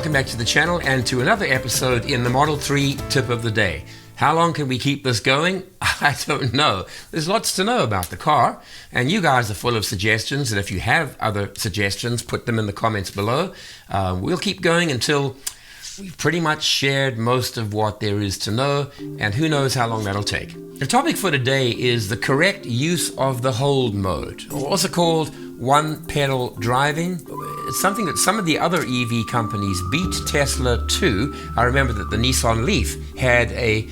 welcome back to the channel and to another episode in the Model 3 tip of the day. How long can we keep this going? I don't know. There's lots to know about the car, and you guys are full of suggestions, and if you have other suggestions, put them in the comments below. We'll keep going until we've pretty much shared most of what there is to know, and who knows how long that'll take. The topic for today is the correct use of the hold mode, also called one-pedal driving. It's something that some of the other EV companies beat Tesla to. I remember that the Nissan Leaf had a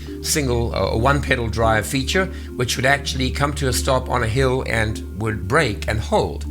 one-pedal drive feature, which would actually come to a stop on a hill and would brake and hold.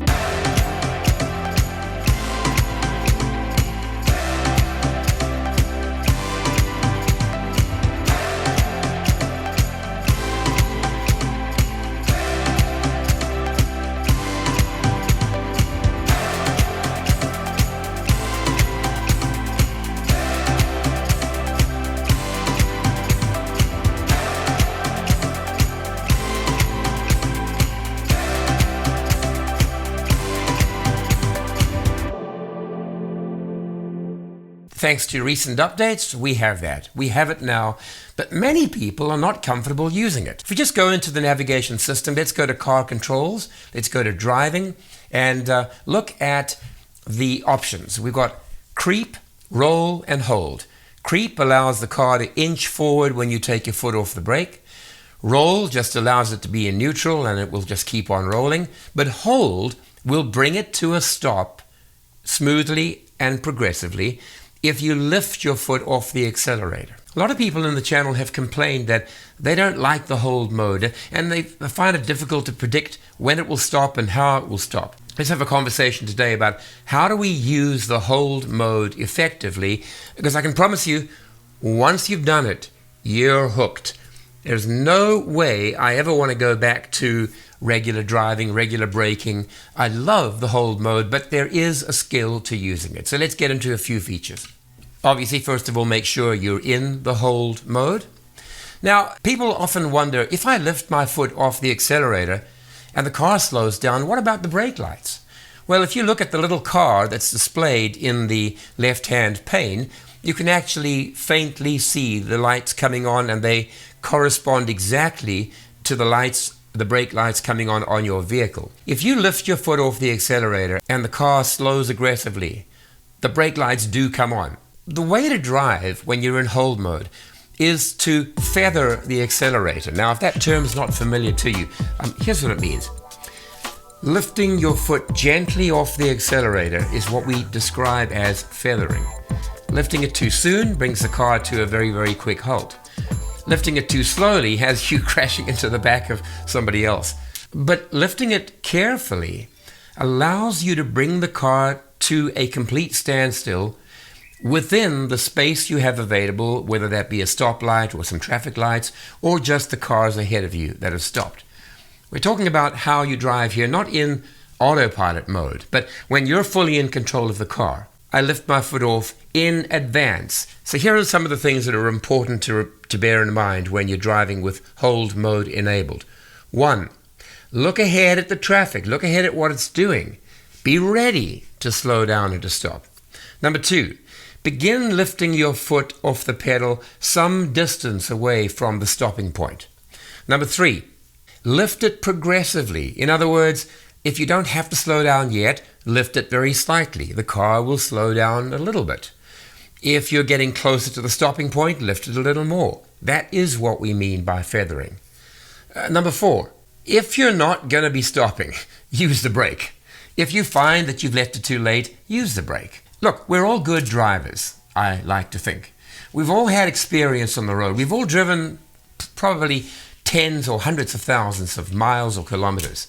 Thanks to recent updates, we have that. We have it now, but many people are not comfortable using it. If we just go into the navigation system, let's go to car controls, let's go to driving, and look at the options. We've got creep, roll, and hold. Creep allows the car to inch forward when you take your foot off the brake. Roll just allows it to be in neutral and it will just keep on rolling. But hold will bring it to a stop smoothly and progressively if you lift your foot off the accelerator. A lot of people in the channel have complained that they don't like the hold mode and they find it difficult to predict when it will stop and how it will stop. Let's have a conversation today about how do we use the hold mode effectively, because I can promise you, once you've done it, you're hooked. There's no way I ever want to go back to regular driving, regular braking. I love the hold mode, but there is a skill to using it. So let's get into a few features. Obviously, first of all, make sure you're in the hold mode. Now, people often wonder, if I lift my foot off the accelerator and the car slows down, what about the brake lights? Well, if you look at the little car that's displayed in the left-hand pane, you can actually faintly see the lights coming on, and they correspond exactly to the brake lights coming on your vehicle. If you lift your foot off the accelerator and the car slows aggressively, the brake lights do come on. The way to drive when you're in hold mode is to feather the accelerator. Now, if that term is not familiar to you, here's what it means. Lifting your foot gently off the accelerator is what we describe as feathering. Lifting it too soon brings the car to a very, very quick halt. Lifting it too slowly has you crashing into the back of somebody else. But lifting it carefully allows you to bring the car to a complete standstill within the space you have available, whether that be a stoplight or some traffic lights, or just the cars ahead of you that have stopped. We're talking about how you drive here, not in autopilot mode, but when you're fully in control of the car. I lift my foot off in advance. So here are some of the things that are important to bear in mind when you're driving with hold mode enabled. 1, look ahead at the traffic. Look ahead at what it's doing. Be ready to slow down and to stop. Number 2, begin lifting your foot off the pedal some distance away from the stopping point. Number 3, lift it progressively. In other words, if you don't have to slow down yet, lift it very slightly. The car will slow down a little bit. If you're getting closer to the stopping point, lift it a little more. That is what we mean by feathering. Number 4, if you're not going to be stopping, use the brake. If you find that you've left it too late, use the brake. Look, we're all good drivers, I like to think. We've all had experience on the road. We've all driven probably tens or hundreds of thousands of miles or kilometers.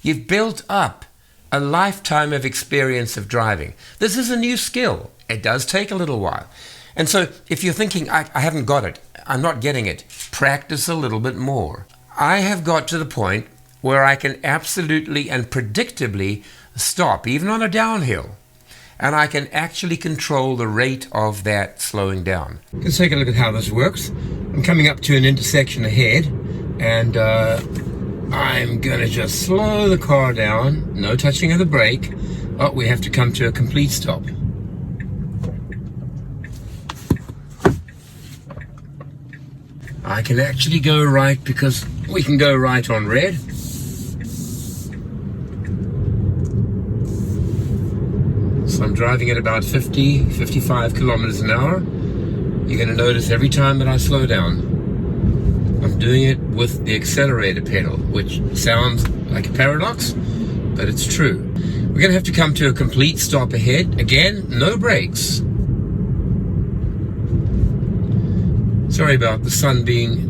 You've built up a lifetime of experience of driving. This is a new skill. It does take a little while. And so if you're thinking, I haven't got it, I'm not getting it, practice a little bit more. I have got to the point where I can absolutely and predictably stop, even on a downhill. And I can actually control the rate of that slowing down. Let's take a look at how this works. I'm coming up to an intersection ahead, and I'm going to just slow the car down, no touching of the brake. Oh, we have to come to a complete stop. I can actually go right because we can go right on red. So I'm driving at about 55 kilometers an hour. You're going to notice every time that I slow down, I'm doing it with the accelerator pedal, which sounds like a paradox, but it's true. We're going to have to come to a complete stop ahead. Again, no brakes. Sorry about the sun being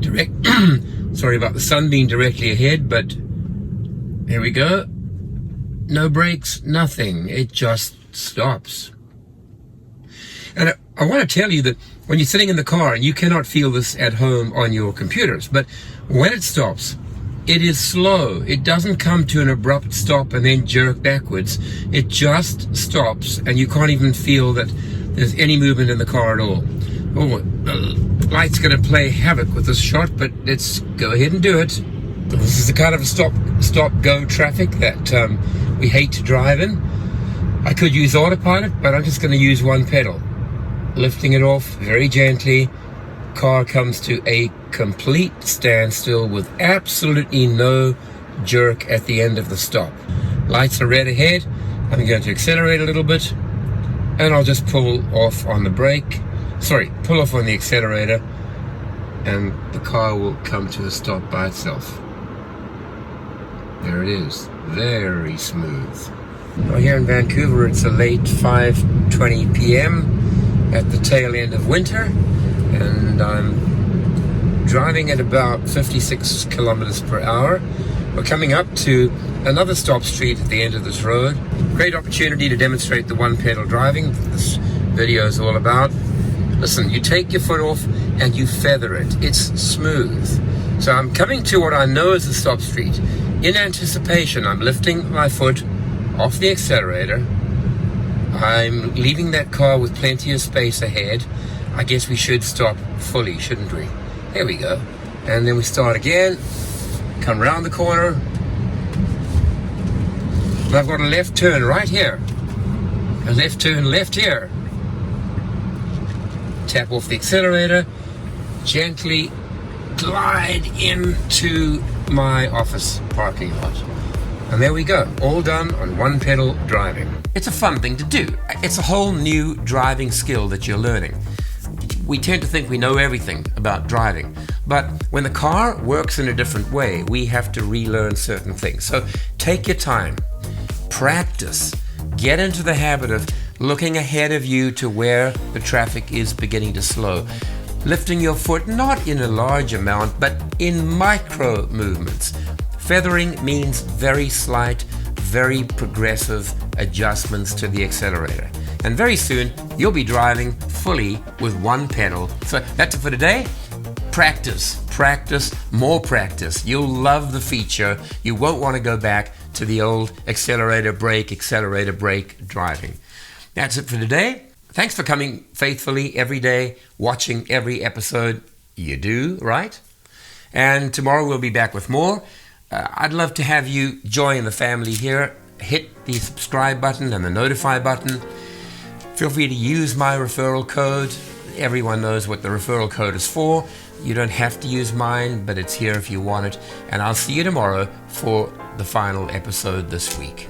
directly ahead, but here we go. No brakes, nothing. It just stops. And I want to tell you that when you're sitting in the car, and you cannot feel this at home on your computers, but when it stops, it is slow. It doesn't come to an abrupt stop and then jerk backwards. It just stops, and you can't even feel that there's any movement in the car at all. Oh, the light's going to play havoc with this shot, but let's go ahead and do it. This is the kind of stop-go traffic that we hate to drive in. I could use autopilot, but I'm just going to use one pedal. Lifting it off very gently. Car comes to a complete standstill with absolutely no jerk at the end of the stop. Lights are red ahead. I'm going to accelerate a little bit, and I'll just pull off on the brake. Pull off on the accelerator, and the car will come to a stop by itself. There it is. Very smooth. Well, here in Vancouver, it's a late 5:20 p.m. at the tail end of winter, and I'm driving at about 56 kilometers per hour. We're coming up to another stop street at the end of this road. Great opportunity to demonstrate the one-pedal driving that this video is all about. Listen, you take your foot off and you feather it. It's smooth. So I'm coming to what I know is a stop street. In anticipation, I'm lifting my foot off the accelerator. I'm leaving that car with plenty of space ahead. I guess we should stop fully, shouldn't we? There we go. And then we start again. Come round the corner. And I've got a left turn right here. A left turn left here. Tap off the accelerator, gently glide into my office parking lot. And there we go, all done on one pedal driving. It's a fun thing to do. It's a whole new driving skill that you're learning. We tend to think we know everything about driving, but when the car works in a different way, we have to relearn certain things. So take your time, practice, get into the habit of looking ahead of you to where the traffic is beginning to slow. Lifting your foot not in a large amount, but in micro movements. Feathering means very slight, very progressive adjustments to the accelerator. And very soon, you'll be driving fully with one pedal. So that's it for today. Practice, practice, more practice. You'll love the feature. You won't want to go back to the old accelerator, brake driving. That's it for today. Thanks for coming faithfully every day, watching every episode. You do, right? And tomorrow we'll be back with more. I'd love to have you join the family here. Hit the subscribe button and the notify button. Feel free to use my referral code. Everyone knows what the referral code is for. You don't have to use mine, but it's here if you want it. And I'll see you tomorrow for the final episode this week.